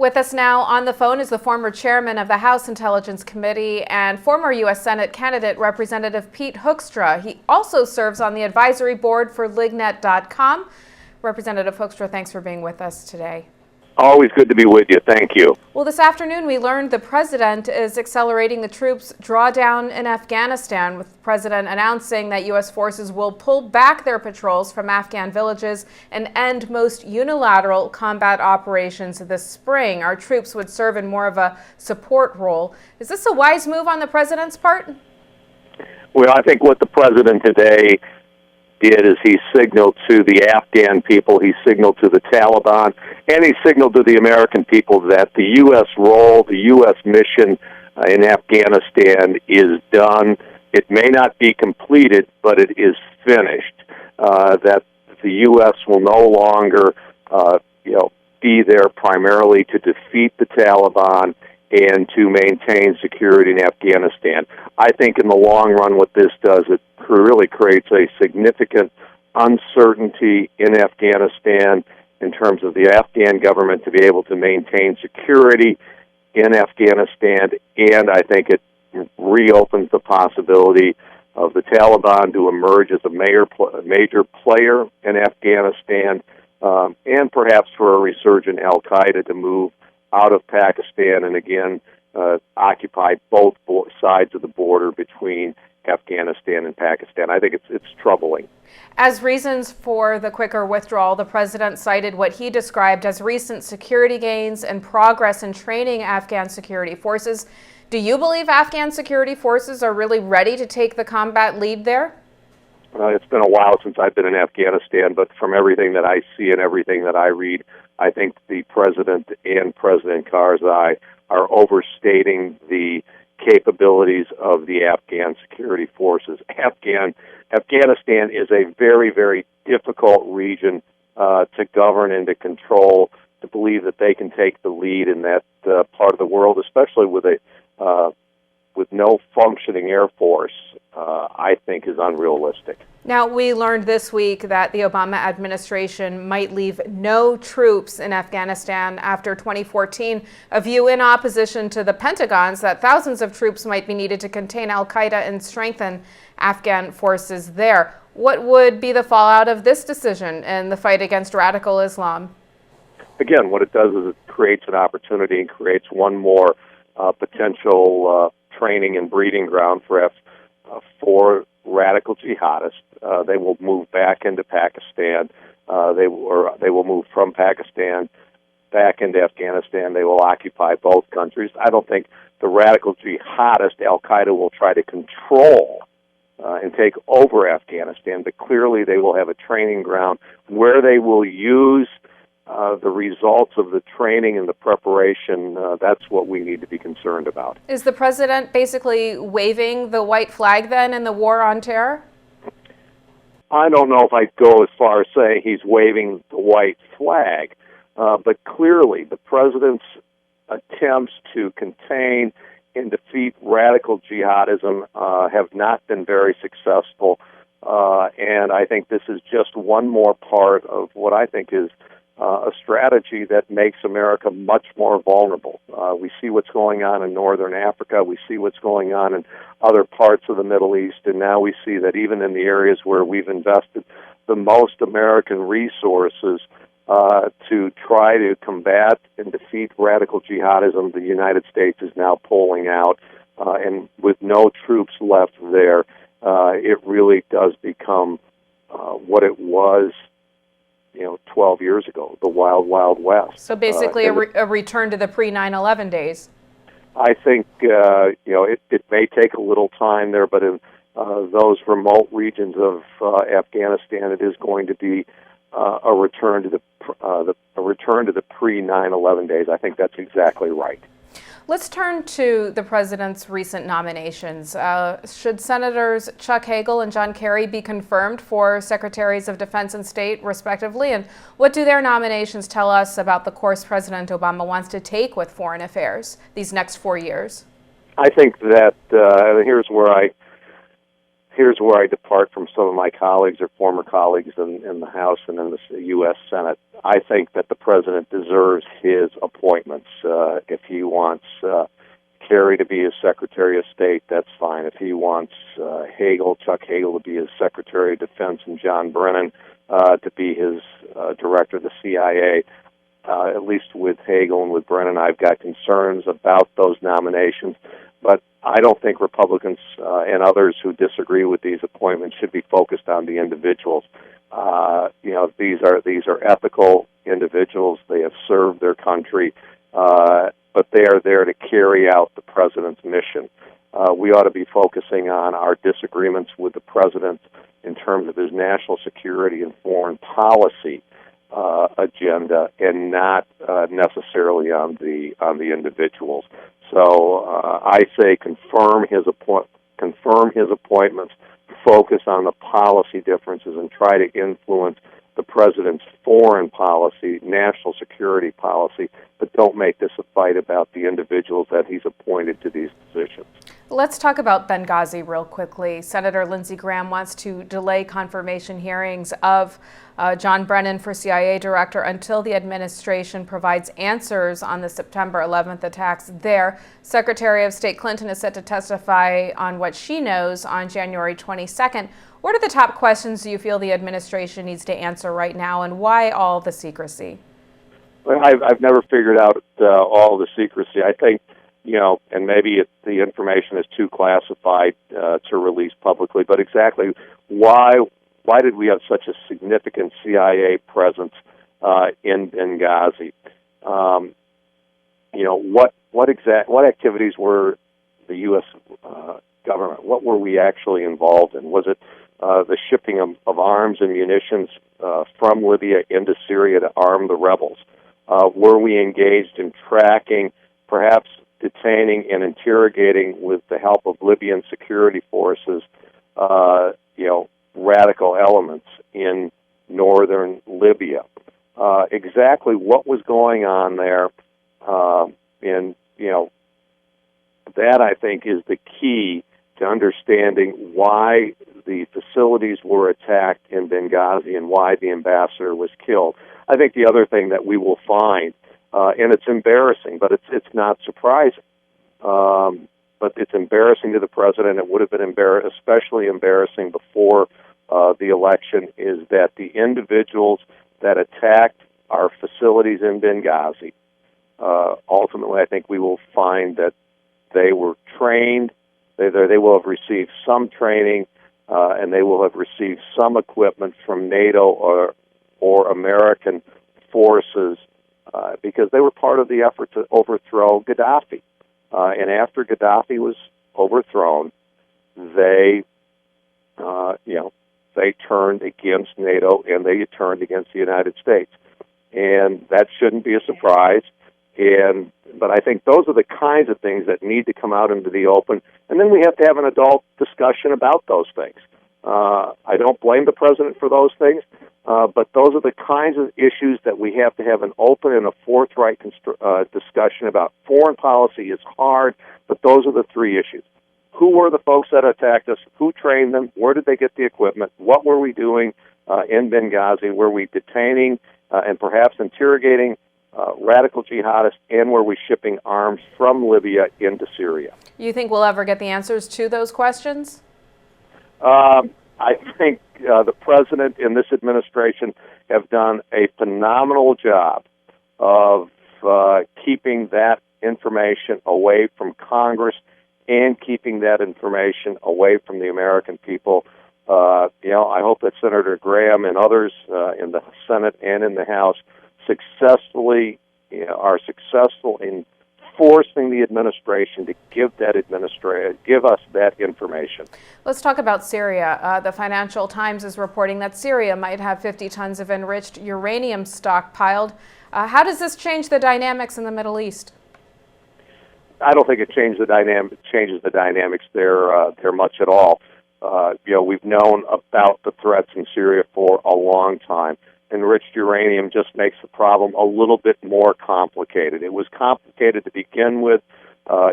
With us now on the phone is the former chairman of the House Intelligence Committee and former U.S. Senate candidate Representative Pete Hoekstra. He also serves on the advisory board for Lignet.com. Representative Hoekstra, thanks for being with us today. Always good to be with you. Thank you. Well, this afternoon we learned the president is accelerating the troops' drawdown in Afghanistan, with the president announcing that U.S. forces will pull back their patrols from Afghan villages and end most unilateral combat operations this spring. Our troops would serve in more of a support role. Is this a wise move on the president's part? Well, I think what the president today did is he signaled to the Afghan people, he signaled to the Taliban, and he signaled to the American people that the U.S. role, the U.S. mission in Afghanistan is done. It may not be completed, but it is finished. That the U.S. will no longer, be there primarily to defeat the Taliban and to maintain security in Afghanistan. I think in the long run what this does, it really creates a significant uncertainty in Afghanistan in terms of the Afghan government to be able to maintain security in Afghanistan, and I think it reopens the possibility of the Taliban to emerge as a major player in Afghanistan, and perhaps for a resurgent al-Qaeda to move out of Pakistan and again occupy both sides of the border between Afghanistan and Pakistan. I think it's troubling. As reasons for the quicker withdrawal, the president cited what he described as recent security gains and progress in training Afghan security forces. Do you believe Afghan security forces are really ready to take the combat lead there? It's been a while since I've been in Afghanistan, but from everything that I see and everything that I read, I think the president and President Karzai are overstating the capabilities of the Afghan security forces. Afghanistan is a very, very difficult region to govern and to control. To believe that they can take the lead in that part of the world, especially with no functioning air force, I think is unrealistic. Now, we learned this week that the Obama administration might leave no troops in Afghanistan after 2014, a view in opposition to the Pentagon's that thousands of troops might be needed to contain al-Qaeda and strengthen Afghan forces there. What would be the fallout of this decision in the fight against radical Islam? Again, what it does is it creates an opportunity and creates one more potential training and breeding ground for radical jihadists. They will move back into Pakistan. They will move from Pakistan back into Afghanistan. They will occupy both countries. I don't think the radical jihadist al-Qaeda will try to control and take over Afghanistan, but clearly they will have a training ground where they will use the results of the training and the preparation. That's what we need to be concerned about. Is the president basically waving the white flag then in the war on terror? I don't know if I'd go as far as saying he's waving the white flag, but clearly the president's attempts to contain and defeat radical jihadism have not been very successful, and I think this is just one more part of what I think is a strategy that makes America much more vulnerable. We see what's going on in northern Africa. We see what's going on in other parts of the Middle East. And now we see that even in the areas where we've invested the most American resources to try to combat and defeat radical jihadism, the United States is now pulling out. And with no troops left there, it really does become what it was 12 years ago, the wild, wild west. So basically a return to the pre-9/11 days. I think, it may take a little time there, but in those remote regions of Afghanistan, it is going to be a return to the pre-9/11 days. I think that's exactly right. Let's turn to the president's recent nominations. Should Senators Chuck Hagel and John Kerry be confirmed for Secretaries of Defense and State, respectively? And what do their nominations tell us about the course President Obama wants to take with foreign affairs these next 4 years? I think that here's where I depart from some of my colleagues or former colleagues in the House and in the U.S. Senate. I think that the president deserves his appointments. If he wants Kerry to be his Secretary of State, that's fine. If he wants Chuck Hagel, to be his Secretary of Defense, and John Brennan to be his Director of the CIA, at least with Hagel and with Brennan, I've got concerns about those nominations. But I don't think Republicans and others who disagree with these appointments should be focused on the individuals. These are ethical individuals. They have served their country, but they are there to carry out the president's mission. We ought to be focusing on our disagreements with the president in terms of his national security and foreign policy agenda, and not necessarily on the individuals. So I say confirm his appointments, focus on the policy differences, and try to influence the president's foreign policy, national security policy, but don't make this a fight about the individuals that he's appointed to these positions. Let's talk about Benghazi real quickly. Senator Lindsey Graham wants to delay confirmation hearings of John Brennan for CIA director until the administration provides answers on the September 11th attacks there. Secretary of State Clinton is set to testify on what she knows on January 22nd. What are the top questions you feel the administration needs to answer right now, and why all the secrecy? Well, I've never figured out all the secrecy. I think, and maybe the information is too classified to release publicly, but exactly why did we have such a significant CIA presence in Benghazi? What activities were the U.S. government? What were we actually involved in? Was it the shipping of arms and munitions from Libya into Syria to arm the rebels? Were we engaged in tracking, perhaps detaining and interrogating with the help of Libyan security forces, radical elements in northern Libya? Exactly what was going on there, that I think is the key to understanding why the facilities were attacked in Benghazi and why the ambassador was killed. I think the other thing that we will find, and it's embarrassing, but it's not surprising, but it's embarrassing to the president. It would have been especially embarrassing before the election, is that the individuals that attacked our facilities in Benghazi, ultimately I think we will find that they were trained, they will have received some training, and they will have received some equipment from NATO or American forces, because they were part of the effort to overthrow Gaddafi. And after Gaddafi was overthrown, they turned against NATO and they turned against the United States. And that shouldn't be a surprise. But I think those are the kinds of things that need to come out into the open, and then we have to have an adult discussion about those things. I don't blame the president for those things, but those are the kinds of issues that we have to have an open and a forthright discussion about. Foreign policy is hard, but those are the three issues. Who were the folks that attacked us? Who trained them? Where did they get the equipment? What were we doing in Benghazi? Were we detaining and perhaps interrogating radical jihadists, and were we shipping arms from Libya into Syria? You think we'll ever get the answers to those questions? I think the president and this administration have done a phenomenal job of keeping that information away from Congress and keeping that information away from the American people. I hope that Senator Graham and others in the Senate and in the House are successful in forcing the administration to give us that information. Let's talk about Syria. The Financial Times is reporting that Syria might have 50 tons of enriched uranium stockpiled. How does this change the dynamics in the Middle East? I don't think it changes the dynamics there much at all. We've known about the threats in Syria for a long time. Enriched uranium just makes the problem a little bit more complicated. It was complicated to begin with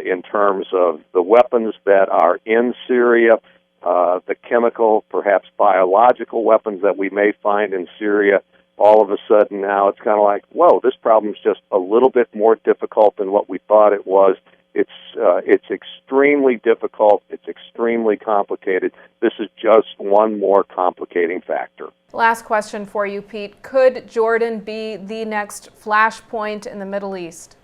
in terms of the weapons that are in Syria, the chemical, perhaps biological weapons that we may find in Syria. all of a sudden now it's kind of like, whoa, this problem's just a little bit more difficult than what we thought it was. It's extremely difficult. It's extremely complicated. This is just one more complicating factor. Last question for you, Pete. Could Jordan be the next flashpoint in the Middle East?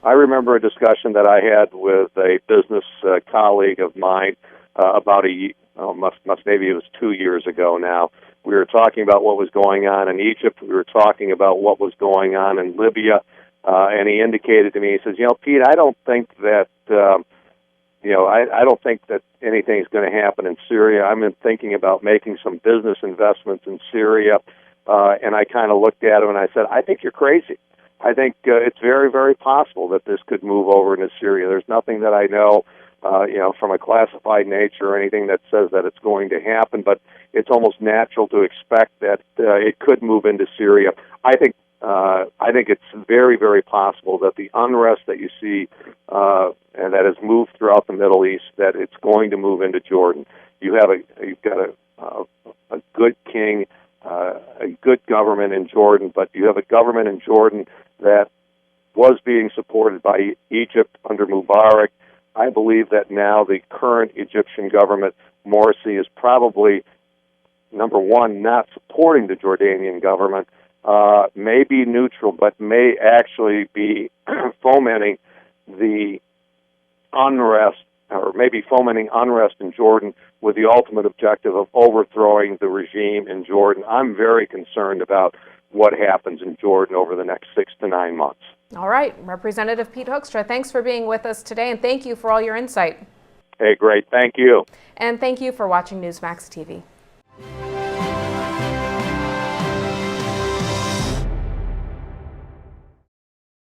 I remember a discussion that I had with a business colleague of mine about maybe it was 2 years ago now. We were talking about what was going on in Egypt. We were talking about what was going on in Libya. And he indicated to me, he says, Pete, I don't think that, I don't think that anything's going to happen in Syria. I've been thinking about making some business investments in Syria. And I kind of looked at him and I said, I think you're crazy. I think it's very, very possible that this could move over into Syria. There's nothing that I know, from a classified nature or anything that says that it's going to happen, but it's almost natural to expect that it could move into Syria. I think it's very, very possible that the unrest that you see and that has moved throughout the Middle East, that it's going to move into Jordan. You've got a good king, a good government in Jordan, but you have a government in Jordan that was being supported by Egypt under Mubarak. I believe that now the current Egyptian government, Morsi, is probably, number one, not supporting the Jordanian government, may be neutral, but may actually be fomenting the unrest, or maybe fomenting unrest in Jordan with the ultimate objective of overthrowing the regime in Jordan. I'm very concerned about what happens in Jordan over the next 6 to 9 months. All right, Representative Pete Hoekstra, thanks for being with us today, and thank you for all your insight. Hey, great. Thank you. And thank you for watching Newsmax TV.